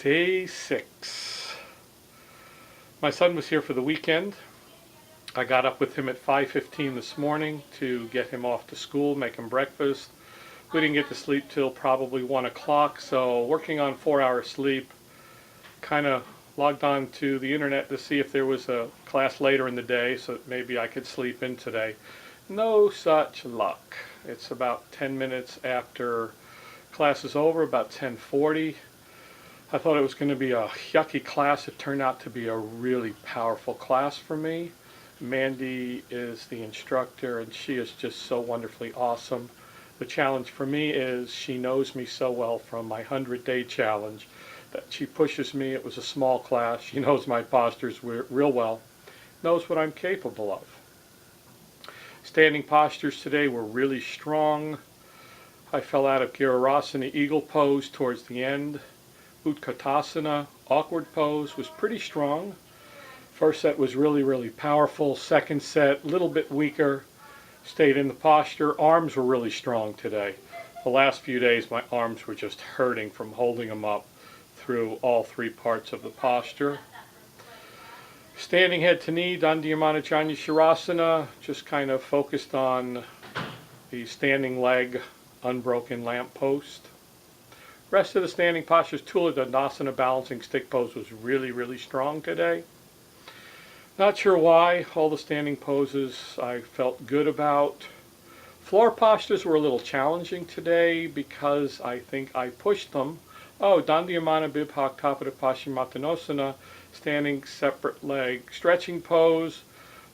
Day 6. My son was here for the weekend. I got up with him at 5:15 this morning to get him off to school, make him breakfast. We didn't get to sleep till probably 1 o'clock, so working on 4 hours sleep, kind of logged on to the internet to see if there was a class later in the day so that maybe I could sleep in today. No such luck. It's about 10 minutes after class is over, about 10:40. I thought it was going to be a yucky class. It turned out to be a really powerful class for me. Mandy is the instructor, and she is just so wonderfully awesome. The challenge for me is she knows me so well from my 100-day challenge that she pushes me. It was a small class. She knows my postures real well, knows what I'm capable of. Standing postures today were really strong. I fell out of Girarasana eagle pose towards the end. Utkatasana, awkward pose, was pretty strong. First set was really powerful. Second set, a little bit weaker. Stayed in the posture. Arms were really strong today. The last few days my arms were just hurting from holding them up through all three parts of the posture. Standing head to knee, Dandiyamana Janya Shirasana, just kind of focused on the standing leg, unbroken lamp post. Rest of the standing postures, Tula Dandasana balancing stick pose was really strong today. Not sure why. All the standing poses I felt good about. Floor postures were a little challenging today because I think I pushed them. Dandiyamana Bibhaktapada Paschimottanasana, standing separate leg stretching pose.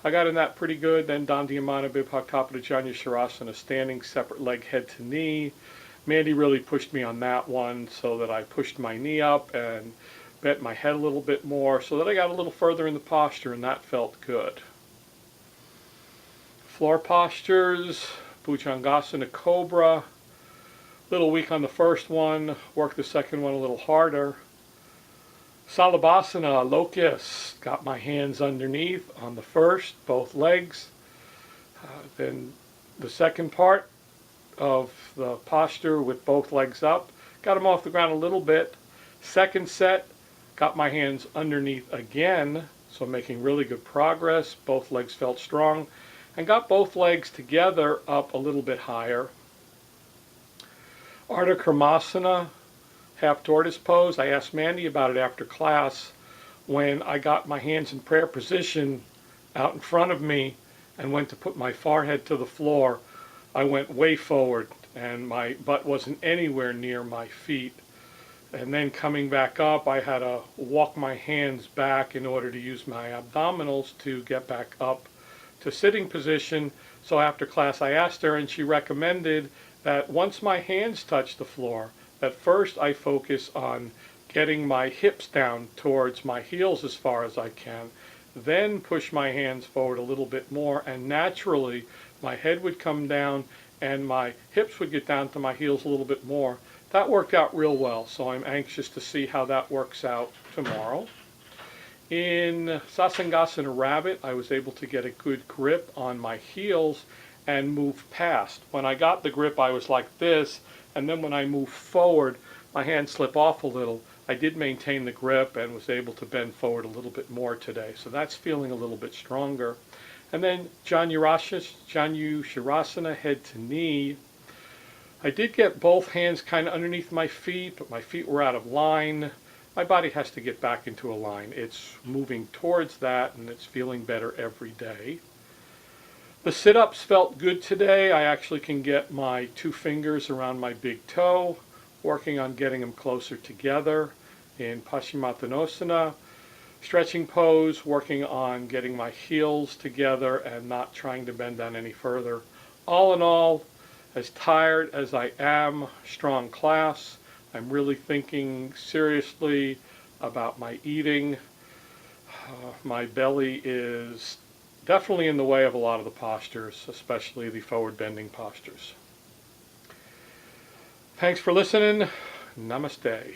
I got in that pretty good. Then Dandiyamana Bibhaktapada Janya Shirasana, standing separate leg head to knee. Mandy really pushed me on that one so that I pushed my knee up and bent my head a little bit more so that I got a little further in the posture, and that felt good. Floor postures, Bhujangasana Cobra. A little weak on the first one, worked the second one a little harder. Salabhasana Locust, got my hands underneath on the first, both legs. Then the second part of the posture with both legs up. Got them off the ground a little bit. Second set, got my hands underneath again, so making really good progress. Both legs felt strong. And got both legs together up a little bit higher. Ardha Karmasana, half tortoise pose. I asked Mandy about it after class when I got my hands in prayer position out in front of me and went to put my forehead to the floor. I went way forward and my butt wasn't anywhere near my feet. And then coming back up, I had to walk my hands back in order to use my abdominals to get back up to sitting position. So after class I asked her, and she recommended that once my hands touch the floor, that first I focus on getting my hips down towards my heels as far as I can, then push my hands forward a little bit more, and naturally my head would come down and my hips would get down to my heels a little bit more. That worked out real well, so I'm anxious to see how that works out tomorrow. In Sasangasana Rabbit, I was able to get a good grip on my heels and move past. When I got the grip, I was like this, and then when I moved forward, my hands slip off a little. I did maintain the grip and was able to bend forward a little bit more today, so that's feeling a little bit stronger. And then Janu Shirasana, head to knee. I did get both hands kind of underneath my feet, but my feet were out of line. My body has to get back into a line. It's moving towards that, and it's feeling better every day. The sit-ups felt good today. I actually can get my 2 fingers around my big toe, working on getting them closer together in Paschimottanasana. Stretching pose, working on getting my heels together and not trying to bend down any further. All in all, as tired as I am, strong class. I'm really thinking seriously about my eating. My belly is definitely in the way of a lot of the postures, especially the forward bending postures. Thanks for listening. Namaste.